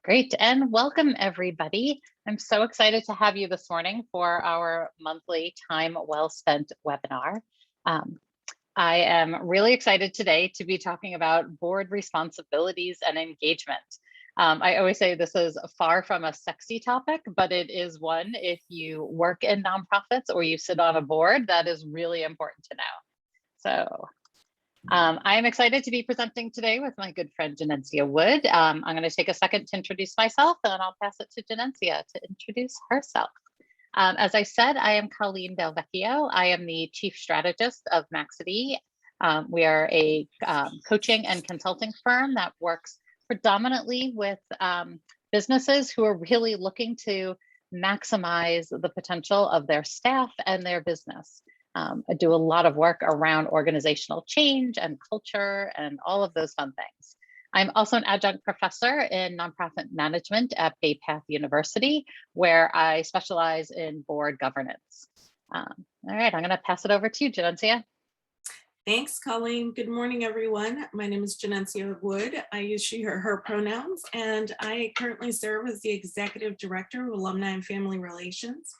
Great, and welcome everybody. I'm so excited to have you this morning for our monthly Time Well Spent webinar. Um, I am really excited today to be talking about board responsibilities and engagement. I always say this is far from a sexy topic, but it is one if you work in nonprofits or you sit on a board, that is really important to know. So I am excited to be presenting today with my good friend Janencia Wood. I'm going to take a second to introduce myself, and then I'll pass it to Janencia to introduce herself. As I said, I am Colleen Del Vecchio. I am the Chief Strategist of Maxity. We are a coaching and consulting firm that works predominantly with businesses who are really looking to maximize the potential of their staff and their business. I do a lot of work around organizational change and culture and all of those fun things. I'm also an adjunct professor in nonprofit management at Bay Path University, where I specialize in board governance. All right, I'm going to pass it over to you, Janencia. Thanks, Colleen. Good morning, everyone. My name is Janencia Wood. I use she, her pronouns, and I currently serve as the Executive Director of Alumni and Family Relations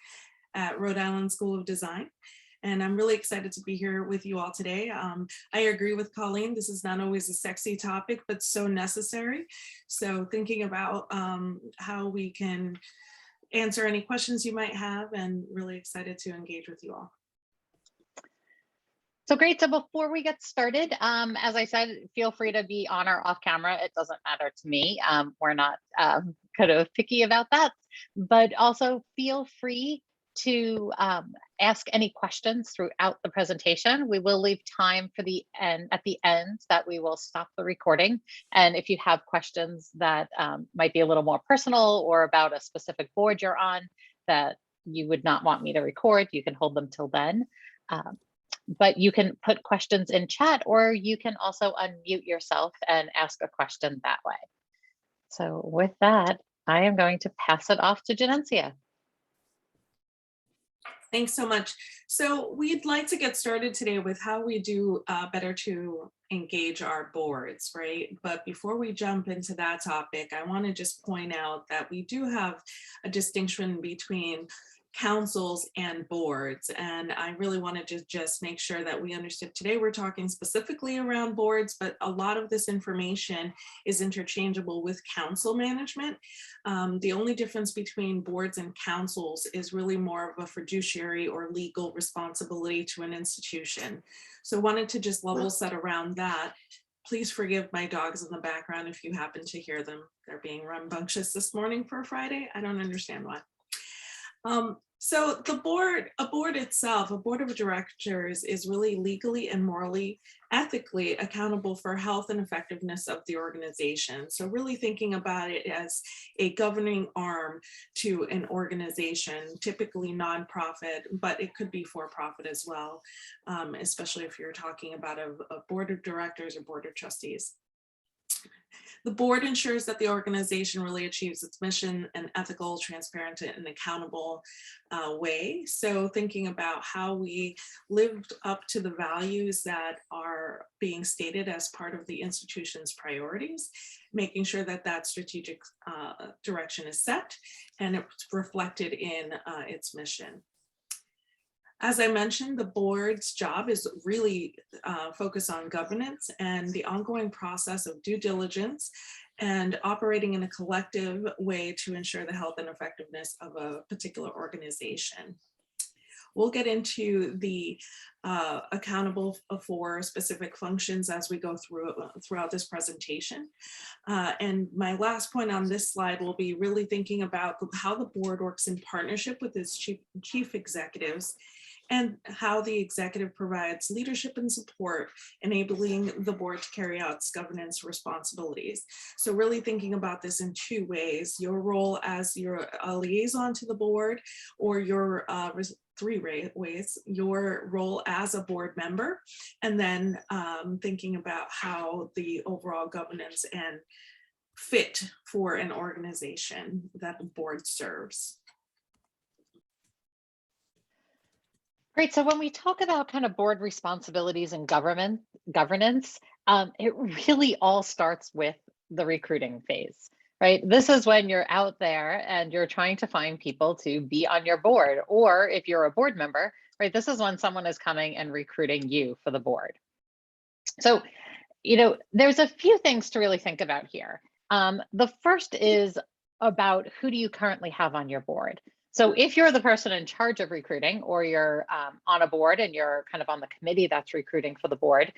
at Rhode Island School of Design. And I'm really excited to be here with you all today. I agree with Colleen, this is not always a sexy topic, but so necessary. So thinking about how we can answer any questions you might have, and really excited to engage with you all. So great. So before we get started, as I said, feel free to be on or off camera. It doesn't matter to me. We're not kind of picky about that, but also feel free to ask any questions throughout the presentation. We will leave time for the end at the end that we will stop the recording. And if you have questions that might be a little more personal or about a specific board you're on that you would not want me to record, you can hold them till then. But you can put questions in chat, or you can also unmute yourself and ask a question that way. So with that, I am going to pass it off to Janencia. Thanks so much. So we'd like to get started today with how we do better to engage our boards, right? But before we jump into that topic, I want to just point out that we do have a distinction between councils and boards. And I really wanted to just make sure that we understood today we're talking specifically around boards, but a lot of this information is interchangeable with council management. The only difference between boards and councils is really more of a fiduciary or legal responsibility to an institution. So wanted to just level set around that. Please forgive my dogs in the background if you happen to hear them. They're being rambunctious this morning for a Friday. I don't understand why. So a board itself, a board of directors, is really legally and morally, ethically accountable for health and effectiveness of the organization. So really thinking about it as a governing arm to an organization, typically nonprofit, but it could be for-profit as well, especially if you're talking about a board of directors or board of trustees. The board ensures that the organization really achieves its mission in an ethical, transparent, and accountable way. So thinking about how we lived up to the values that are being stated as part of the institution's priorities, making sure that that strategic direction is set and it's reflected in its mission. As I mentioned, the board's job is really focused on governance and the ongoing process of due diligence and operating in a collective way to ensure the health and effectiveness of a particular organization. We'll get into the accountable for specific functions as we go throughout this presentation. And my last point on this slide will be really thinking about how the board works in partnership with its chief executives and how the executive provides leadership and support, enabling the board to carry out its governance responsibilities. So really thinking about this in two ways: your role as your liaison to the board, or your three ways: your role as a board member, and then thinking about how the overall governance and fit for an organization that the board serves. Great. So when we talk about kind of board responsibilities and governance, it really all starts with the recruiting phase. right? This is when you're out there and you're trying to find people to be on your board. Or if you're a board member, right, this is when someone is coming and recruiting you for the board. So, there's a few things to really think about here. The first is about who do you currently have on your board? So if you're the person in charge of recruiting, or you're on a board and you're kind of on the committee that's recruiting for the board,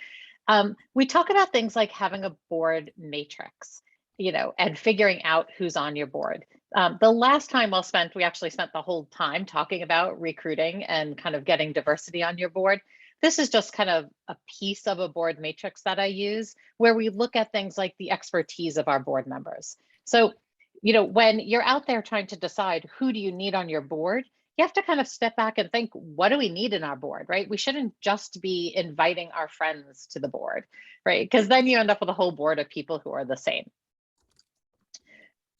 we talk about things like having a board matrix, and figuring out who's on your board. The last time we actually spent the whole time talking about recruiting and kind of getting diversity on your board. This is just kind of a piece of a board matrix that I use, where we look at things like the expertise of our board members. So, when you're out there trying to decide who do you need on your board, you have to kind of step back and think, what do we need in our board, right? We shouldn't just be inviting our friends to the board, right? Because then you end up with a whole board of people who are the same.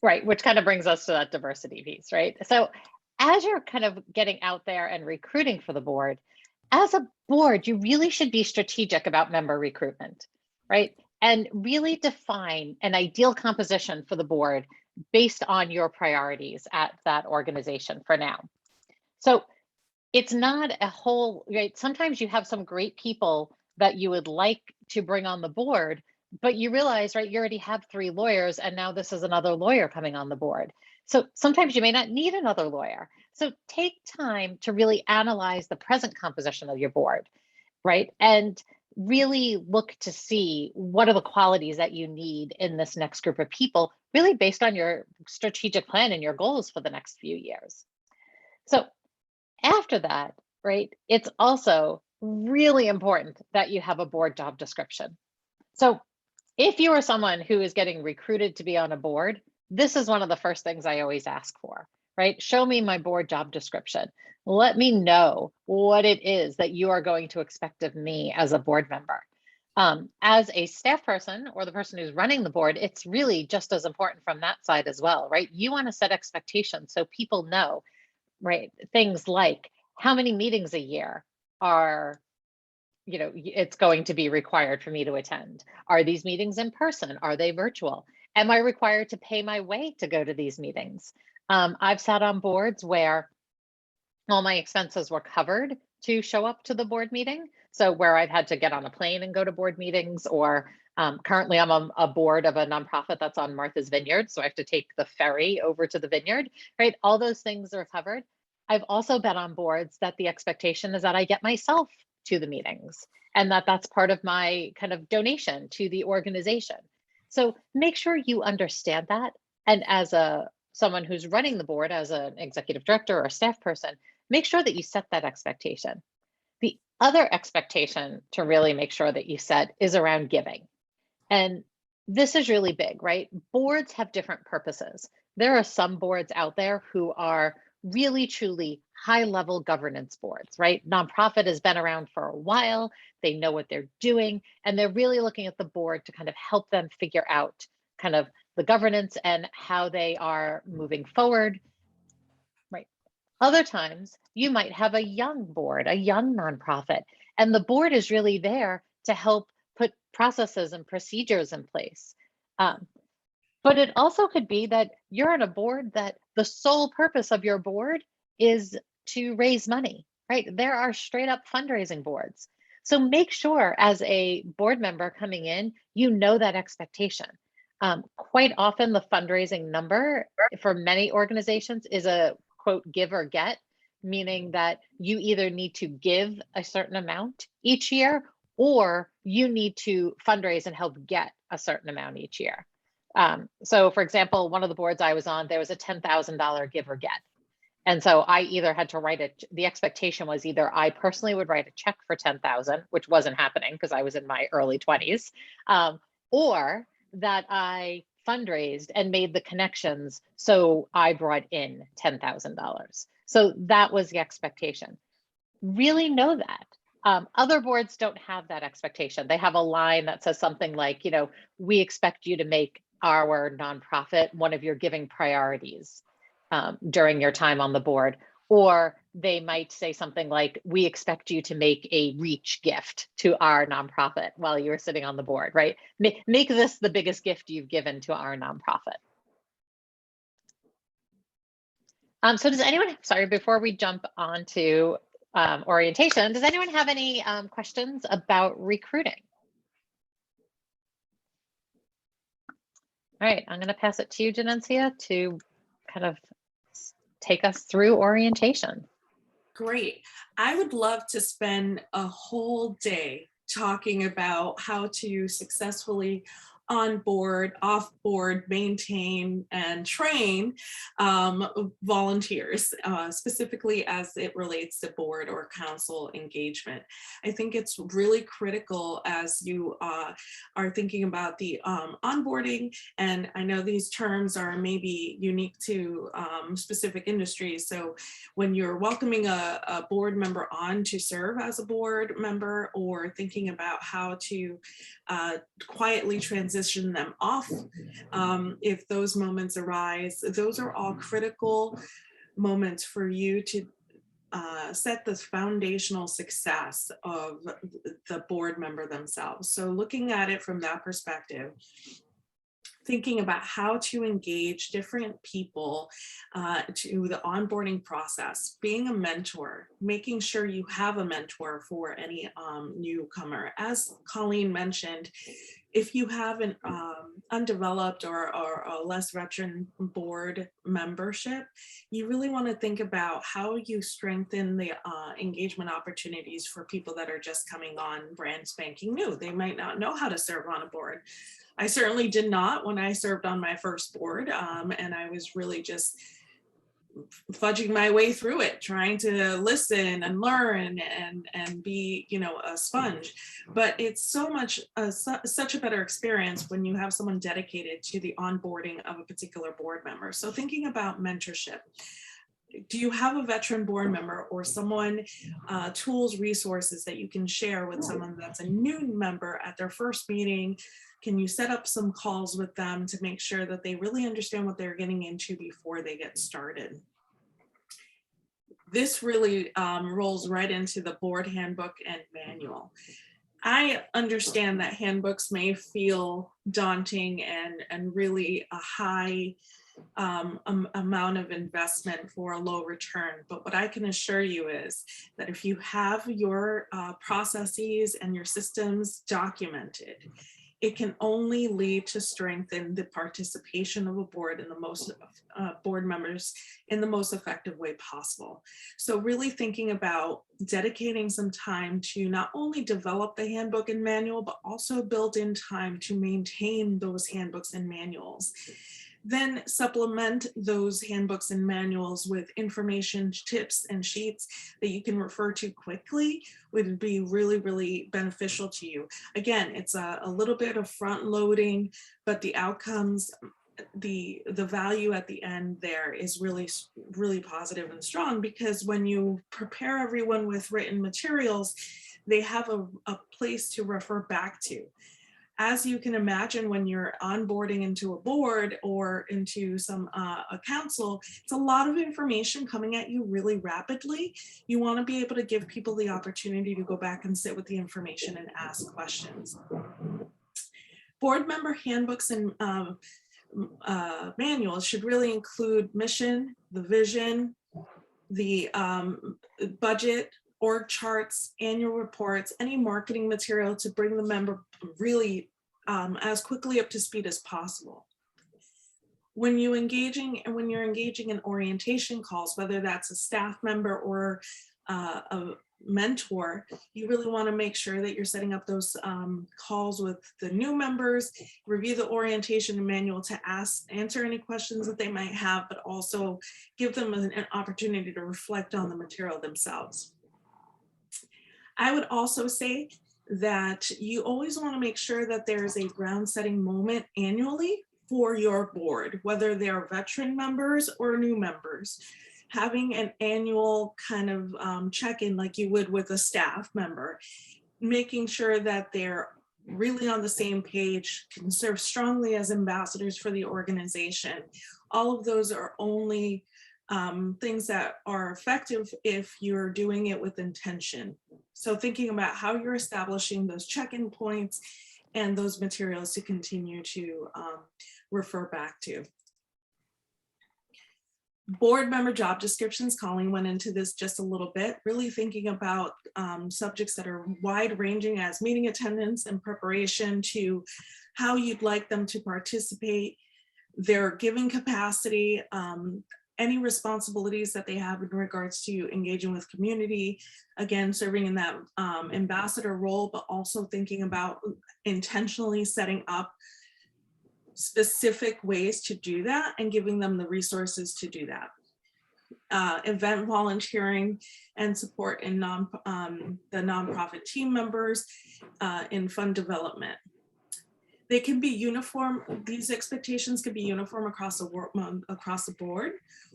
Right, which kind of brings us to that diversity piece, right? So as you're kind of getting out there and recruiting for the board, as a board, you really should be strategic about member recruitment, right? And really define an ideal composition for the board based on your priorities at that organization for now. So it's not a whole, right? Sometimes you have some great people that you would like to bring on the board, but you realize, right, you already have 3 lawyers, and now this is another lawyer coming on the board. So sometimes you may not need another lawyer. So take time to really analyze the present composition of your board, right? And really look to see what are the qualities that you need in this next group of people, really based on your strategic plan and your goals for the next few years. So after that, right, it's also really important that you have a board job description. So if you are someone who is getting recruited to be on a board, this is one of the first things I always ask for, right? Show me my board job description. Let me know what it is that you are going to expect of me as a board member. As a staff person or the person who's running the board, it's really just as important from that side as well, right? You want to set expectations so people know, right? Things like how many meetings a year are, it's going to be required for me to attend. Are these meetings in person? Are they virtual? Am I required to pay my way to go to these meetings? I've sat on boards where all my expenses were covered to show up to the board meeting. So where I've had to get on a plane and go to board meetings, or currently I'm on a board of a nonprofit that's on Martha's Vineyard. So I have to take the ferry over to the vineyard, right? All those things are covered. I've also been on boards that the expectation is that I get myself to the meetings, and that's part of my kind of donation to the organization. So make sure you understand that. And as someone who's running the board, as an executive director or a staff person, make sure that you set that expectation. The other expectation to really make sure that you set is around giving. And this is really big, right? Boards have different purposes. There are some boards out there who are really truly high level governance boards, right? Nonprofit has been around for a while. They know what they're doing, and they're really looking at the board to kind of help them figure out kind of the governance and how they are moving forward, right? Other times you might have a young board, a young nonprofit, and the board is really there to help put processes and procedures in place. But it also could be that you're on a board that the sole purpose of your board is to raise money, right? There are straight up fundraising boards. So make sure as a board member coming in, you know that expectation. Quite often the fundraising number for many organizations is a quote, give or get, meaning that you either need to give a certain amount each year, or you need to fundraise and help get a certain amount each year. So for example, one of the boards I was on, there was a $10,000 give or get. And so I either had to write it, the expectation was either I personally would write a check for 10,000, which wasn't happening because I was in my early 20s, or that I fundraised and made the connections. So I brought in $10,000. So that was the expectation. Really know that. Other boards don't have that expectation. They have a line that says something like, we expect you to make our nonprofit one of your giving priorities during your time on the board. Or they might say something like, we expect you to make a reach gift to our nonprofit while you're sitting on the board, right? Make this the biggest gift you've given to our nonprofit. So does anyone, sorry, before we jump on to orientation, does anyone have any questions about recruiting? All right, I'm going to pass it to you, Janencia, to kind of take us through orientation. Great. I would love to spend a whole day talking about how to successfully onboard, offboard, maintain, and train volunteers, specifically as it relates to board or council engagement. I think it's really critical as you are thinking about the onboarding, and I know these terms are maybe unique to specific industries. So when you're welcoming a board member on to serve as a board member, or thinking about how to quietly transition them off, if those moments arise, those are all critical moments for you to set the foundational success of the board member themselves. So looking at it from that perspective, thinking about how to engage different people to the onboarding process, being a mentor, making sure you have a mentor for any newcomer. As Colleen mentioned, if you have an undeveloped or a less veteran board membership, you really want to think about how you strengthen the engagement opportunities for people that are just coming on brand spanking new. They might not know how to serve on a board. I certainly did not when I served on my first board, and I was really just fudging my way through it, trying to listen and learn and be, you know, a sponge. But it's so much such a better experience when you have someone dedicated to the onboarding of a particular board member. So thinking about mentorship. Do you have a veteran board member or someone, tools, resources that you can share with someone that's a new member at their first meeting? Can you set up some calls with them to make sure that they really understand what they're getting into before they get started? This really rolls right into the board handbook and manual. I understand that handbooks may feel daunting and really a high amount of investment for a low return. But what I can assure you is that if you have your processes and your systems documented, it can only lead to strengthen the participation of a board and the most board members in the most effective way possible. So really thinking about dedicating some time to not only develop the handbook and manual, but also build in time to maintain those handbooks and manuals. Then supplement those handbooks and manuals with information, tips, and sheets that you can refer to quickly would be really, really beneficial to you. Again, it's a little bit of front loading, but the outcomes, the value at the end there is really, really positive and strong, because when you prepare everyone with written materials, they have a place to refer back to. As you can imagine, when you're onboarding into a board or into a council, it's a lot of information coming at you really rapidly. You want to be able to give people the opportunity to go back and sit with the information and ask questions. Board member handbooks and manuals should really include mission, the vision, the budget, org charts, annual reports, any marketing material to bring the member really as quickly up to speed as possible. When you're engaging in orientation calls, whether that's a staff member or a mentor, you really want to make sure that you're setting up those calls with the new members, review the orientation manual to answer any questions that they might have, but also give them an opportunity to reflect on the material themselves. I would also say that you always want to make sure that there's a ground setting moment annually for your board, whether they're veteran members or new members. Having an annual kind of check-in like you would with a staff member, making sure that they're really on the same page, can serve strongly as ambassadors for the organization. All of those are only things that are effective if you're doing it with intention. So thinking about how you're establishing those check-in points and those materials to continue to refer back to. Board member job descriptions, Colleen went into this just a little bit, really thinking about subjects that are wide ranging as meeting attendance and preparation to how you'd like them to participate, their giving capacity, any responsibilities that they have in regards to engaging with community, again, serving in that ambassador role, but also thinking about intentionally setting up specific ways to do that and giving them the resources to do that. Event volunteering and support in the nonprofit team members in fund development. They can be uniform. These expectations can be uniform across the board,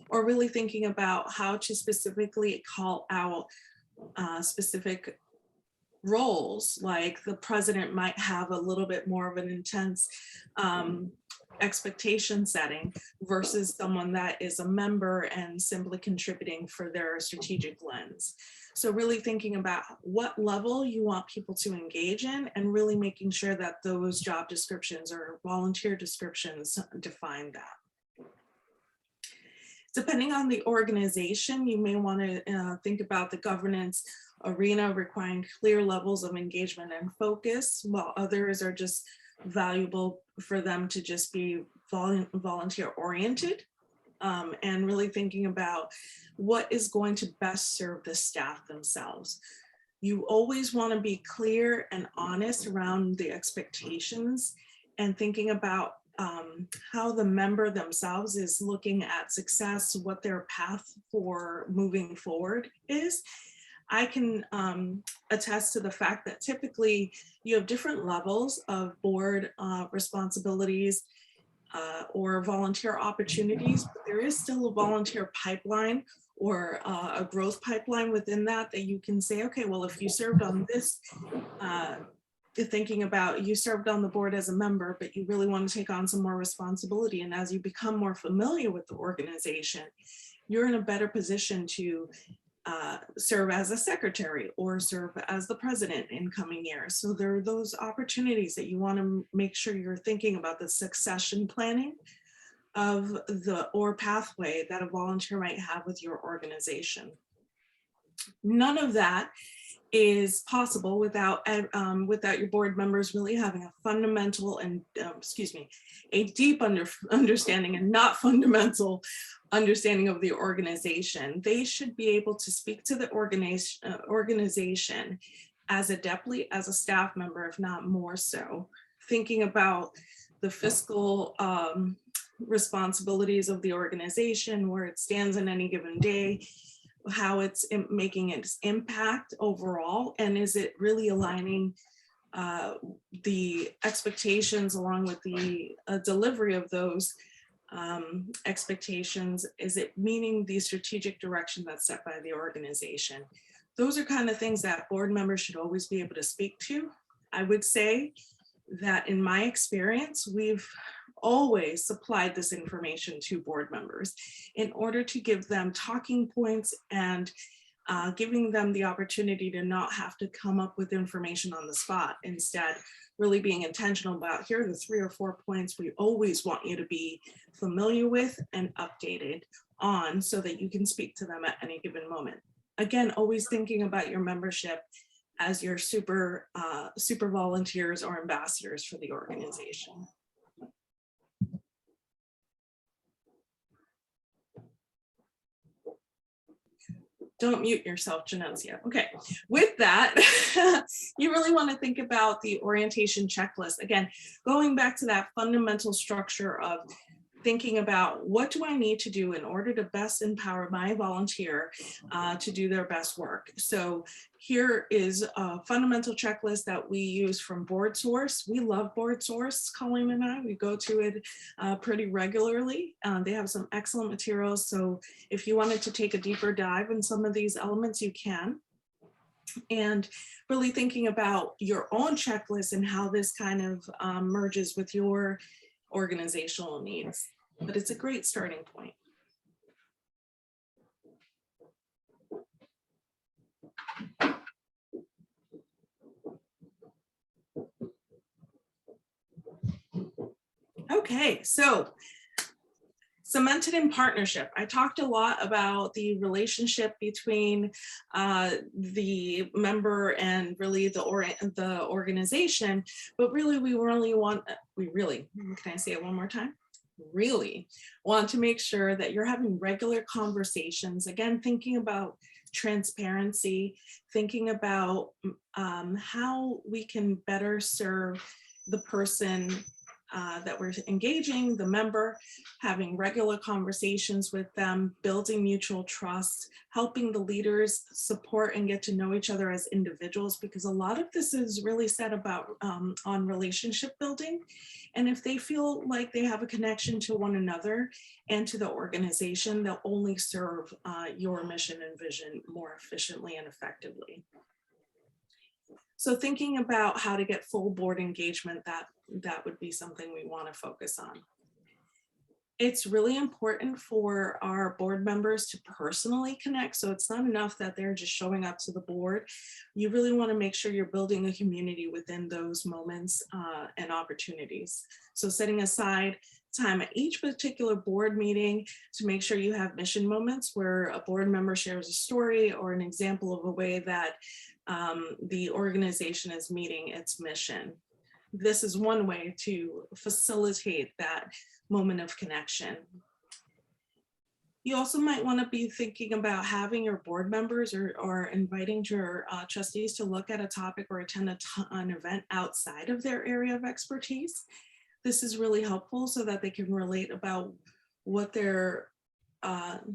or really thinking about how to specifically call out specific roles, like the president might have a little bit more of an intense expectation setting versus someone that is a member and simply contributing for their strategic lens. So really thinking about what level you want people to engage in and really making sure that those job descriptions or volunteer descriptions define that. Depending on the organization, you may want to think about the governance arena requiring clear levels of engagement and focus, while others are just valuable for them to just be volunteer oriented, and really thinking about what is going to best serve the staff themselves. You always want to be clear and honest around the expectations and thinking about how the member themselves is looking at success, what their path for moving forward is. I can attest to the fact that typically you have different levels of board responsibilities or volunteer opportunities, but there is still a volunteer pipeline or a growth pipeline within that you can say, okay, well, if you served on this, thinking about you served on the board as a member, but you really want to take on some more responsibility. And as you become more familiar with the organization, you're in a better position to serve as a secretary or serve as the president in coming years. So there are those opportunities that you want to make sure you're thinking about the succession planning of the pathway that a volunteer might have with your organization. None of that is possible without your board members really having a fundamental and a deep understanding and not fundamental understanding of the organization. They should be able to speak to the organization as adeptly as a staff member, if not more so, thinking about the fiscal responsibilities of the organization, where it stands in any given day, how it's making its impact overall, and is it really aligning the expectations along with the delivery of those expectations? Is it meeting the strategic direction that's set by the organization? Those are kind of things that board members should always be able to speak to. I would say that in my experience, we've always supplied this information to board members in order to give them talking points and giving them the opportunity to not have to come up with information on the spot. Instead, really being intentional about, here are the 3 or 4 points we always want you to be familiar with and updated on so that you can speak to them at any given moment. Again, always thinking about your membership as your super volunteers or ambassadors for the organization. Don't mute yourself, Janencia. Okay, with that, you really want to think about the orientation checklist. Again, going back to that fundamental structure of thinking about, what do I need to do in order to best empower my volunteer to do their best work? So here is a fundamental checklist that we use from BoardSource. We love BoardSource, Colleen and I. We go to it pretty regularly. They have some excellent materials. So if you wanted to take a deeper dive in some of these elements, you can. And really thinking about your own checklist and how this kind of merges with your organizational needs. But it's a great starting point. Okay, so Cemented in partnership. I talked a lot about the relationship between the member and really the organization, but really can I say it one more time? Really want to make sure that you're having regular conversations, again, thinking about transparency, thinking about how we can better serve the person that we're engaging, the member, having regular conversations with them, building mutual trust, helping the leaders support and get to know each other as individuals, because a lot of this is really set about on relationship building. And if they feel like they have a connection to one another and to the organization, they'll only serve your mission and vision more efficiently and effectively. So thinking about how to get full board engagement, that would be something we want to focus on. It's really important for our board members to personally connect. So it's not enough that they're just showing up to the board. You really want to make sure you're building a community within those moments and opportunities. So setting aside time at each particular board meeting to make sure you have mission moments where a board member shares a story or an example of a way that the organization is meeting its mission. This is one way to facilitate that moment of connection. You also might want to be thinking about having your board members or inviting your trustees to look at a topic or attend an event outside of their area of expertise. This is really helpful so that they can relate about what they're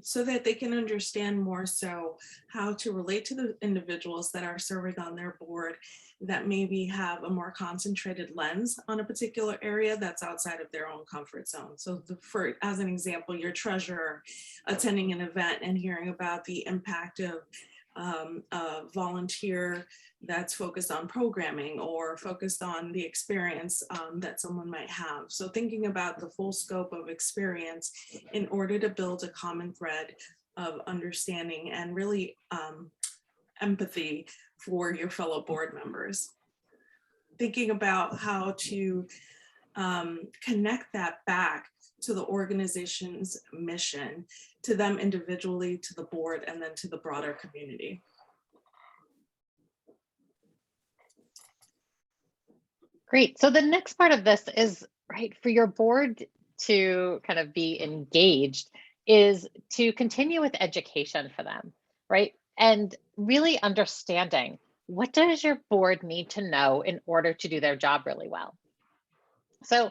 so that they can understand more so how to relate to the individuals that are serving on their board that maybe have a more concentrated lens on a particular area that's outside of their own comfort zone. So as an example, your treasurer attending an event and hearing about the impact of a volunteer that's focused on programming or focused on the experience that someone might have. So thinking about the full scope of experience in order to build a common thread of understanding and really empathy for your fellow board members. Thinking about how to connect that back to the organization's mission, to them individually, to the board, and then to the broader community. Great. So the next part of this is, right, for your board to kind of be engaged is to continue with education for them, right? And really understanding, what does your board need to know in order to do their job really well? So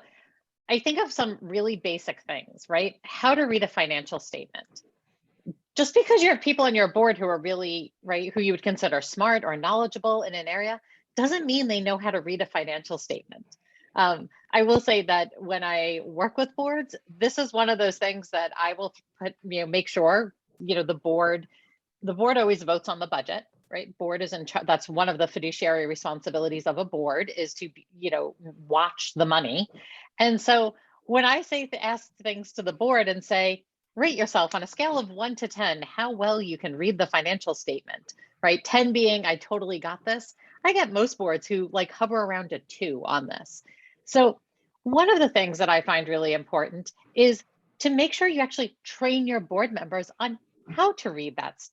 I think of some really basic things, right? How to read a financial statement. Just because you have people on your board who are really, right, who you would consider smart or knowledgeable in an area, doesn't mean they know how to read a financial statement. I will say that when I work with boards, this is one of those things that I will put, make sure, the board always votes on the budget, right? Board is in charge. That's one of the fiduciary responsibilities of a board, is to, watch the money. And so when I ask things to the board and say, rate yourself on a scale of 1 to 10, how well you can read the financial statement, right? 10 being, I totally got this. I get most boards who hover around a 2 on this. So one of the things that I find really important is to make sure you actually train your board members on how to read that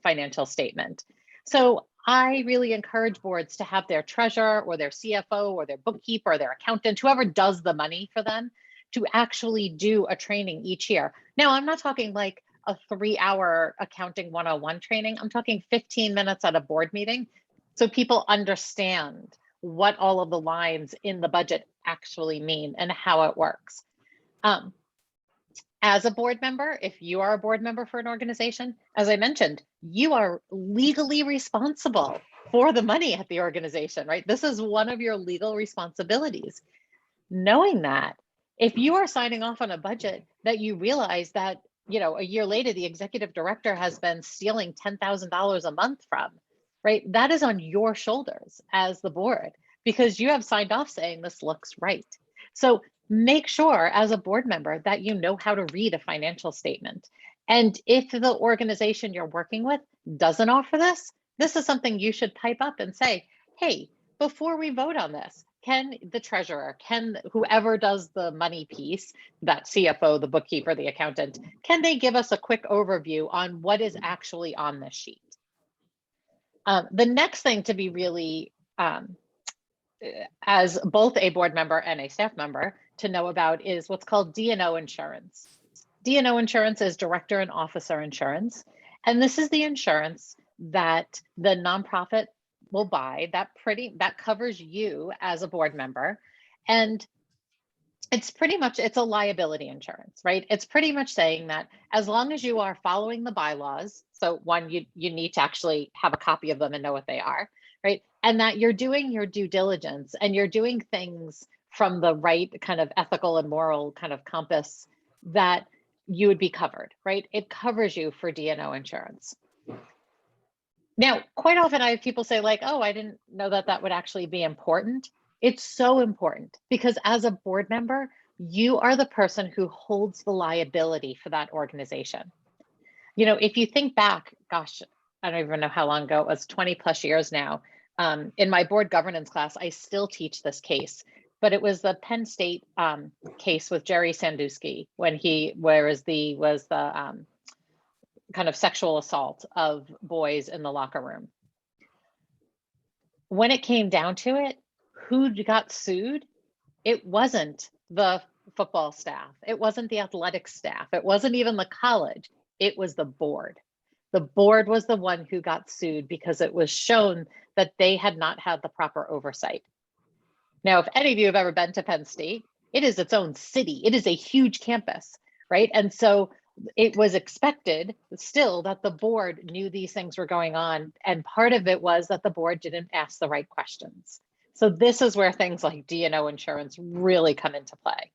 financial statement. So I really encourage boards to have their treasurer or their CFO or their bookkeeper or their accountant, whoever does the money for them, to actually do a training each year. Now, I'm not talking like a 3-hour accounting 101 training. I'm talking 15 minutes at a board meeting, so people understand what all of the lines in the budget actually mean and how it works. As a board member, if you are a board member for an organization, as I mentioned, you are legally responsible for the money at the organization, right? This is one of your legal responsibilities. Knowing that, if you are signing off on a budget that you realize that, a year later, the executive director has been stealing $10,000 a month from, right? That is on your shoulders as the board, because you have signed off saying this looks right. So make sure as a board member that you know how to read a financial statement. And if the organization you're working with doesn't offer this, this is something you should pipe up and say, hey, before we vote on this, can the treasurer, can whoever does the money piece, that CFO, the bookkeeper, the accountant, can they give us a quick overview on what is actually on this sheet? The next thing to be really, as both a board member and a staff member, to know about is what's called D&O insurance. D&O insurance is director and officer insurance. And this is the insurance that the nonprofit will buy that covers you as a board member. And it's a liability insurance, right? It's pretty much saying that as long as you are following the bylaws, so one, you need to actually have a copy of them and know what they are, right? And that you're doing your due diligence and you're doing things from the right kind of ethical and moral kind of compass, that you would be covered, right? It covers you for D&O insurance. Now, quite often I have people say like, oh, I didn't know that that would actually be important. It's so important because as a board member, you are the person who holds the liability for that organization. You know, if you think back, gosh, I don't even know how long ago, it was 20 plus years now. In my board governance class, I still teach this case, but it was the Penn State case with Jerry Sandusky when he was the kind of sexual assault of boys in the locker room. When it came down to it, who got sued? It wasn't the football staff. It wasn't the athletic staff. It wasn't even the college. It was the board. The board was the one who got sued because it was shown that they had not had the proper oversight. Now, if any of you have ever been to Penn State, it is its own city. It is a huge campus, right? And so it was expected still that the board knew these things were going on. And part of it was that the board didn't ask the right questions. So this is where things like D&O insurance really come into play.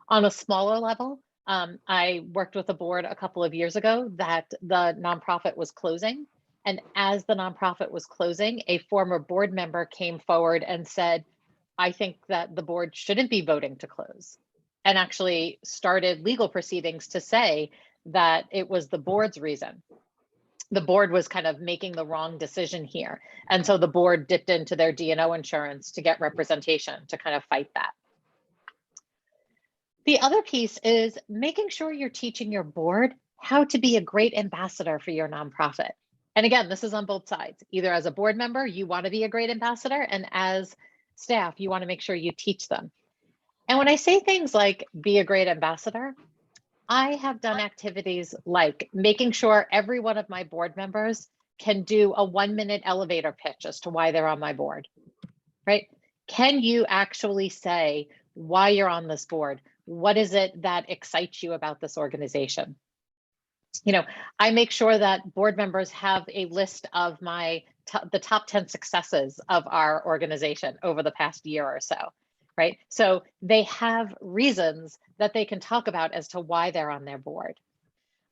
On a smaller level, I worked with a board a couple of years ago that the nonprofit was closing. And as the nonprofit was closing, a former board member came forward and said, I think that the board shouldn't be voting to close, and actually started legal proceedings to say that it was the board's reason. The board was kind of making the wrong decision here. And so the board dipped into their D&O insurance to get representation to kind of fight that. The other piece is making sure you're teaching your board how to be a great ambassador for your nonprofit. And again, this is on both sides. Either as a board member, you want to be a great ambassador, and as staff, you want to make sure you teach them. And when I say things like be a great ambassador, I have done activities like making sure every one of my board members can do a 1-minute elevator pitch as to why they're on my board, right? Can you actually say why you're on this board? What is it that excites you about this organization? You know, I make sure that board members have a list of the top 10 successes of our organization over the past year or so, right? So they have reasons that they can talk about as to why they're on their board.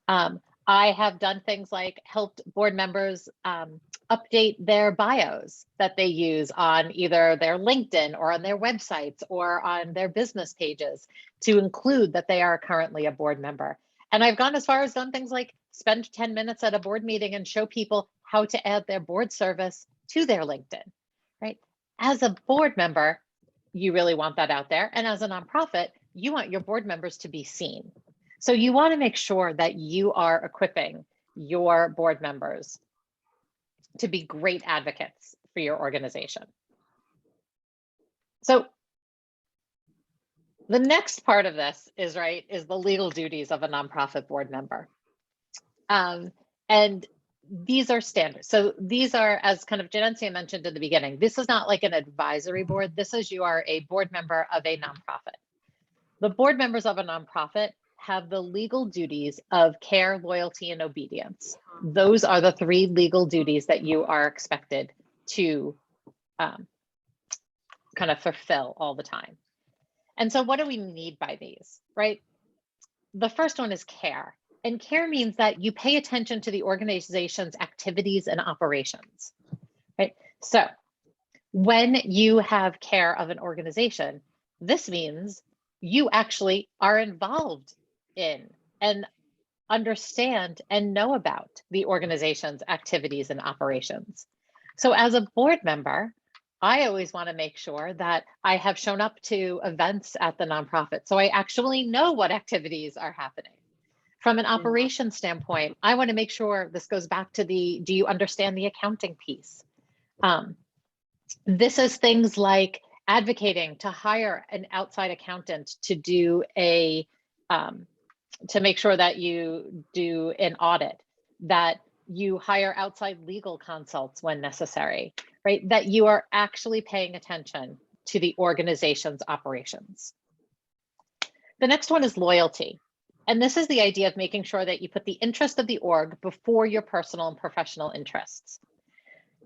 I have done things like helped board members update their bios that they use on either their LinkedIn or on their websites or on their business pages to include that they are currently a board member. And I've gone as far as done things like spend 10 minutes at a board meeting and show people how to add their board service to their LinkedIn, right? As a board member, you really want that out there. And as a nonprofit, you want your board members to be seen. So you want to make sure that you are equipping your board members to be great advocates for your organization. So the next part of this is the legal duties of a nonprofit board member. And these are standards. So these are, as kind of Janencia mentioned in the beginning, this is not like an advisory board. This is you are a board member of a nonprofit. The board members of a nonprofit have the legal duties of care, loyalty, and obedience. Those are the 3 legal duties that you are expected to kind of fulfill all the time. And so what do we need by these, right? The first one is care. And care means that you pay attention to the organization's activities and operations, right? So when you have care of an organization, this means you actually are involved in and understand and know about the organization's activities and operations. So as a board member, I always want to make sure that I have shown up to events at the nonprofit, so I actually know what activities are happening. From an operations standpoint, I want to make sure this goes back to the, do you understand the accounting piece? This is things like advocating to hire an outside accountant to do to make sure that you do an audit, that you hire outside legal consults when necessary, right? That you are actually paying attention to the organization's operations. The next one is loyalty. And this is the idea of making sure that you put the interest of the org before your personal and professional interests.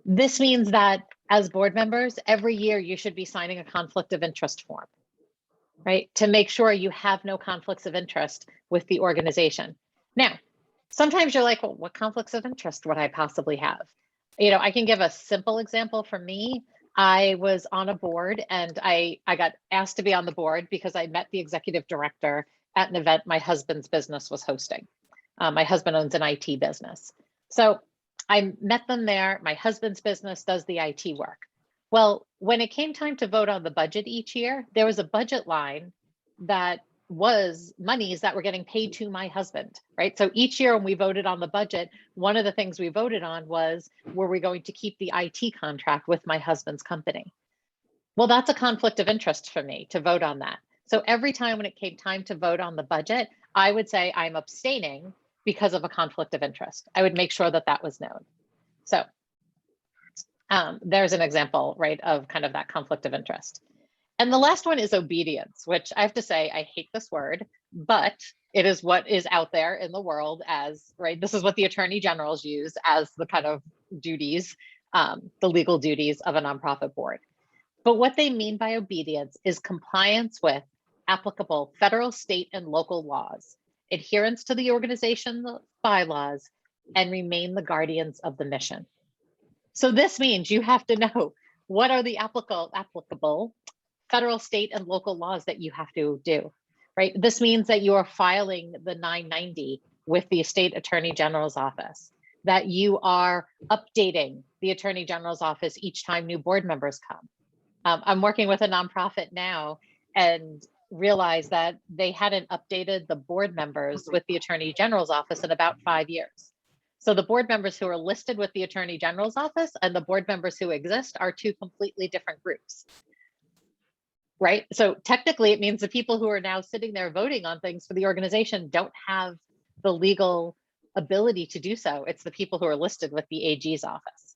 This means that as board members, every year you should be signing a conflict of interest form, right? To make sure you have no conflicts of interest with the organization. Now, sometimes you're like, well, what conflicts of interest would I possibly have? I can give a simple example for me. I was on a board and I got asked to be on the board because I met the executive director at an event my husband's business was hosting. My husband owns an IT business. So I met them there. My husband's business does the IT work. Well, when it came time to vote on the budget each year, there was a budget line that was monies that were getting paid to my husband, right? So each year when we voted on the budget, one of the things we voted on was, were we going to keep the IT contract with my husband's company? Well, that's a conflict of interest for me to vote on that. So every time when it came time to vote on the budget, I would say I'm abstaining because of a conflict of interest. I would make sure that that was known. So there's an example, right, of kind of that conflict of interest. And the last one is obedience, which I have to say, I hate this word, but it is what is out there in the world as, right, this is what the attorney generals use as the kind of duties, the legal duties of a nonprofit board. But what they mean by obedience is compliance with applicable federal, state, and local laws, adherence to the organization's bylaws, and remain the guardians of the mission. So this means you have to know what are the applicable federal, state, and local laws that you have to do, right? This means that you are filing the 990 with the state attorney general's office, that you are updating the attorney general's office each time new board members come. I'm working with a nonprofit now and realized that they hadn't updated the board members with the attorney general's office in about 5 years. So the board members who are listed with the attorney general's office and the board members who exist are two completely different groups. Right? So technically it means the people who are now sitting there voting on things for the organization don't have the legal ability to do so. It's the people who are listed with the AG's office.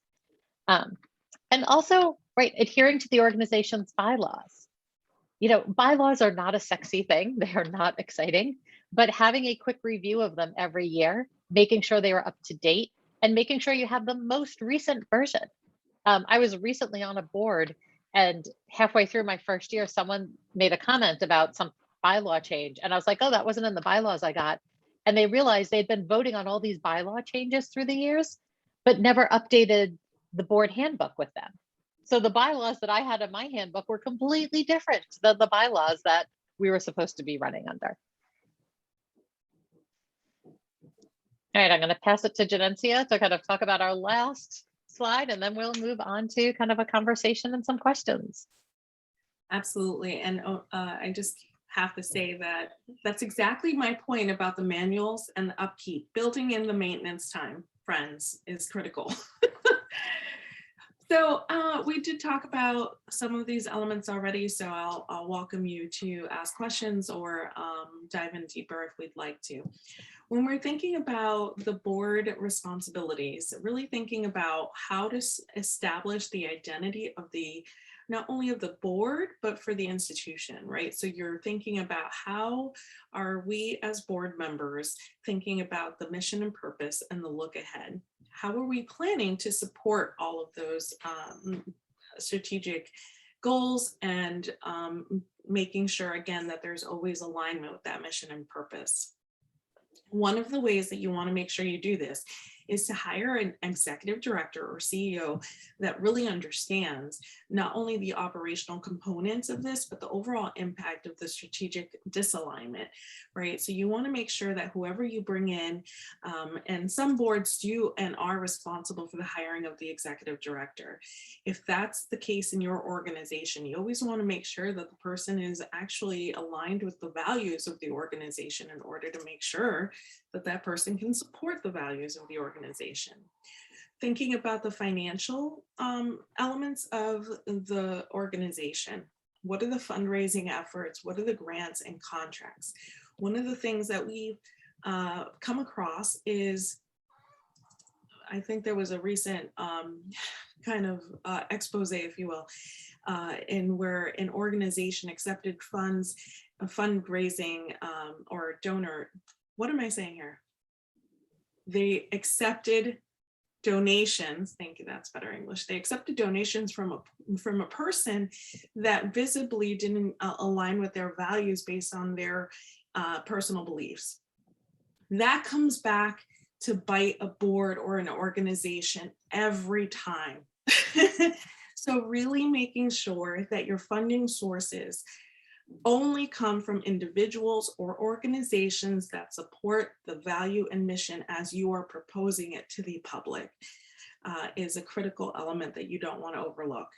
And also, right, adhering to the organization's bylaws. Bylaws are not a sexy thing. They are not exciting, but having a quick review of them every year, making sure they are up to date, and making sure you have the most recent version. I was recently on a board, and halfway through my first year, someone made a comment about some bylaw change. And I was like, oh, that wasn't in the bylaws I got. And they realized they'd been voting on all these bylaw changes through the years, but never updated the board handbook with them. So the bylaws that I had in my handbook were completely different than the bylaws that we were supposed to be running under. All right, I'm going to pass it to Janencia to kind of talk about our last slide, and then we'll move on to kind of a conversation and some questions. Absolutely. And I just have to say that that's exactly my point about the manuals and the upkeep. Building in the maintenance time, friends, is critical. So we did talk about some of these elements already, so I'll welcome you to ask questions or dive in deeper if we'd like to. When we're thinking about the board responsibilities, really thinking about how to establish the identity of not only of the board, but for the institution, right? So you're thinking about how are we as board members thinking about the mission and purpose and the look ahead? How are we planning to support all of those strategic goals and making sure, again, that there's always alignment with that mission and purpose? One of the ways that you want to make sure you do this is to hire an executive director or CEO that really understands not only the operational components of this, but the overall impact of the strategic disalignment, right? So you want to make sure that whoever you bring in, and some boards do and are responsible for the hiring of the executive director. If that's the case in your organization, you always want to make sure that the person is actually aligned with the values of the organization in order to make sure that that person can support the values of the organization. Thinking about the financial elements of the organization. What are the fundraising efforts? What are the grants and contracts? One of the things that we've come across is, I think there was a recent kind of expose, if you will, in where an organization accepted funds, fundraising or donor, what am I saying here? They accepted donations, thank you, that's better English. They accepted donations from a person that visibly didn't align with their values based on their personal beliefs. That comes back to bite a board or an organization every time. So really making sure that your funding sources only come from individuals or organizations that support the value and mission as you are proposing it to the public is a critical element that you don't want to overlook.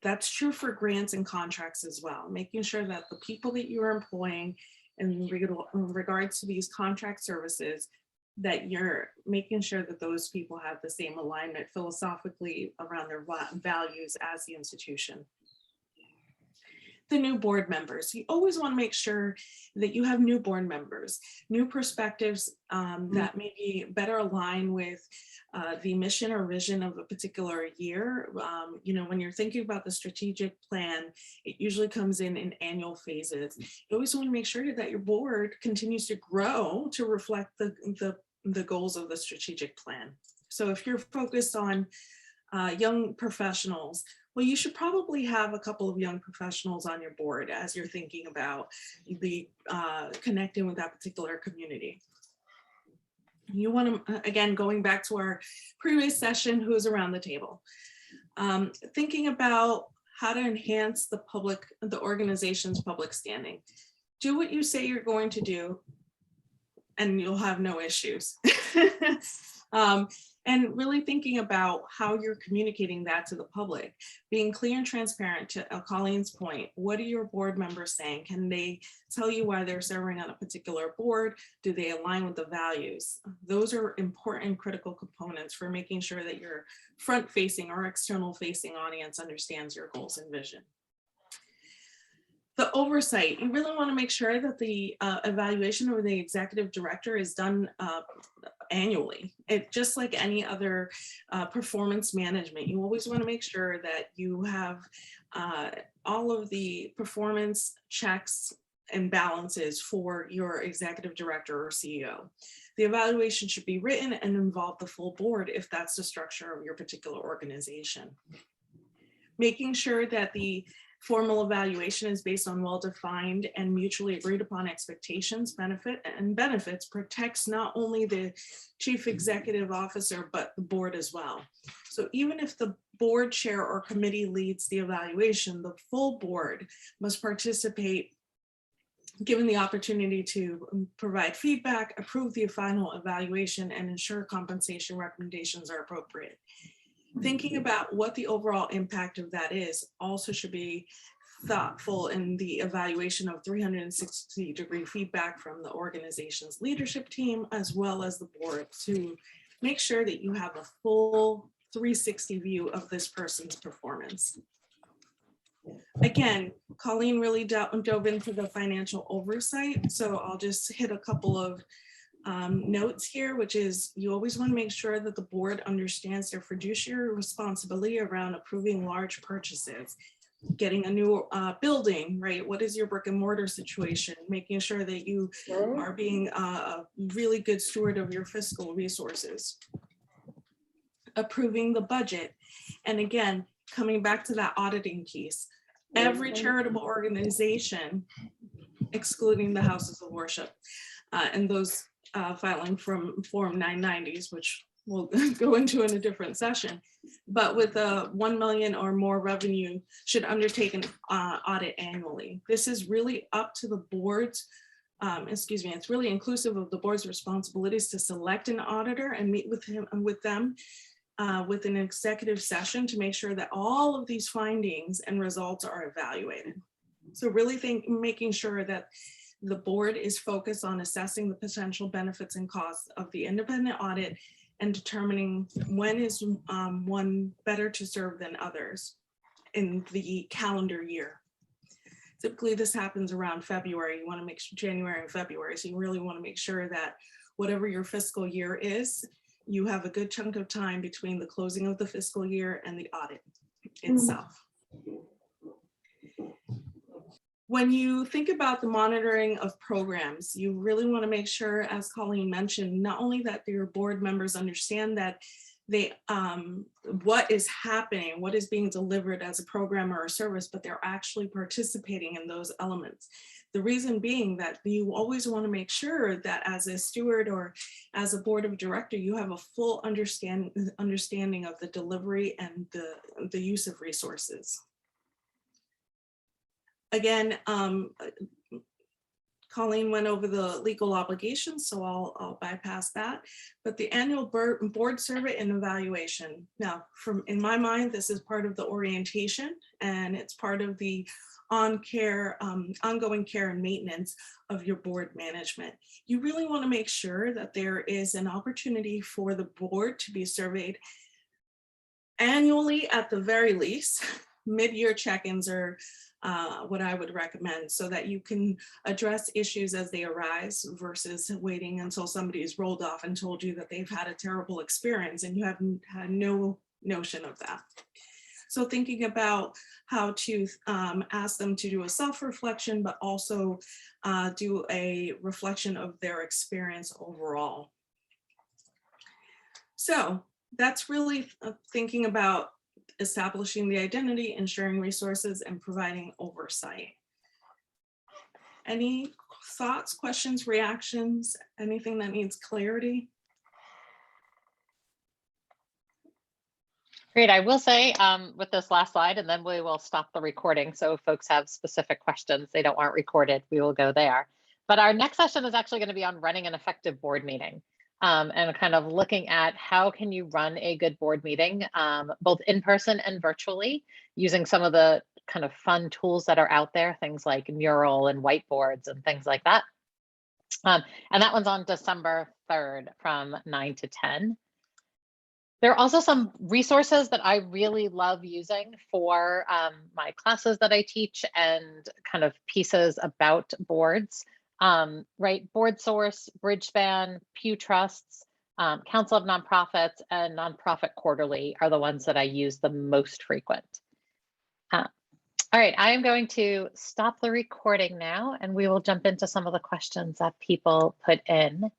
That's true for grants and contracts as well, making sure that the people that you're employing in regards to these contract services, that you're making sure that those people have the same alignment philosophically around their values as the institution. The new board members, you always want to make sure that you have new board members, new perspectives that maybe better align with the mission or vision of a particular year. You know, when you're thinking about the strategic plan, it usually comes in annual phases. You always want to make sure that your board continues to grow to reflect the goals of the strategic plan. So if you're focused on young professionals, well, you should probably have a couple of young professionals on your board as you're thinking about the connecting with that particular community. You want to, again, going back to our previous session, who's around the table, thinking about how to enhance the organization's public standing. Do what you say you're going to do, and you'll have no issues. And really thinking about how you're communicating that to the public, being clear and transparent. To Colleen's point, what are your board members saying? Can they tell you why they're serving on a particular board? Do they align with the values? Those are important critical components for making sure that your front-facing or external-facing audience understands your goals and vision. The oversight, you really want to make sure that the evaluation of the executive director is done annually. Just like any other performance management, you always want to make sure that you have all of the performance checks and balances for your executive director or CEO. The evaluation should be written and involve the full board if that's the structure of your particular organization. Making sure that the formal evaluation is based on well-defined and mutually agreed upon expectations, benefits, protects not only the chief executive officer, but the board as well. So even if the board chair or committee leads the evaluation, the full board must participate, given the opportunity to provide feedback, approve the final evaluation, and ensure compensation recommendations are appropriate. Thinking about what the overall impact of that is also should be thoughtful in the evaluation of 360-degree feedback from the organization's leadership team, as well as the board, to make sure that you have a full 360 view of this person's performance. Again, Colleen really dove into the financial oversight, so I'll just hit a couple of notes here, which is you always want to make sure that the board understands their fiduciary responsibility around approving large purchases, getting a new building, right? What is your brick and mortar situation? Making sure that you are being a really good steward of your fiscal resources. Approving the budget. And again, coming back to that auditing piece, every charitable organization, excluding the houses of worship, and those filing from Form 990s, which we'll go into in a different session, but with a 1 million or more revenue should undertake an audit annually. This is really up to the board's, it's really inclusive of the board's responsibilities to select an auditor and meet with them with an executive session to make sure that all of these findings and results are evaluated. So really making sure that the board is focused on assessing the potential benefits and costs of the independent audit and determining when is one better to serve than others in the calendar year. Typically this happens around February. You want to make sure January and February. So you really want to make sure that whatever your fiscal year is, you have a good chunk of time between the closing of the fiscal year and the audit itself. When you think about the monitoring of programs, you really want to make sure, as Colleen mentioned, not only that your board members understand that they what is happening, what is being delivered as a program or a service, but they're actually participating in those elements. The reason being that you always want to make sure that as a steward or as a board of director, you have a full understanding of the delivery and the use of resources. Again, Colleen went over the legal obligations, so I'll bypass that. But the annual board survey and evaluation. Now, in my mind, this is part of the orientation, and it's part of the ongoing care and maintenance of your board management. You really want to make sure that there is an opportunity for the board to be surveyed annually at the very least. Mid-year check-ins are what I would recommend, so that you can address issues as they arise versus waiting until somebody is rolled off and told you that they've had a terrible experience and you have had no notion of that. So thinking about how to ask them to do a self-reflection, but also do a reflection of their experience overall. So that's really thinking about establishing the identity, ensuring resources, and providing oversight. Any thoughts, questions, reactions, anything that needs clarity? Great. I will say with this last slide, and then we will stop the recording. So if folks have specific questions they don't want recorded, we will go there. But our next session is actually going to be on running an effective board meeting. And kind of looking at how can you run a good board meeting, both in person and virtually, using some of the kind of fun tools that are out there, things like Mural and whiteboards and things like that. And that one's on December 3rd from 9 to 10. There are also some resources that I really love using for my classes that I teach and kind of pieces about boards. Right, Board Source, Bridgespan, Pew Trusts, Council of Nonprofits, and Nonprofit Quarterly are the ones that I use the most frequent. All right, I am going to stop the recording now, and we will jump into some of the questions that people put in.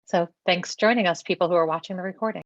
So thanks for joining us, people who are watching the recording.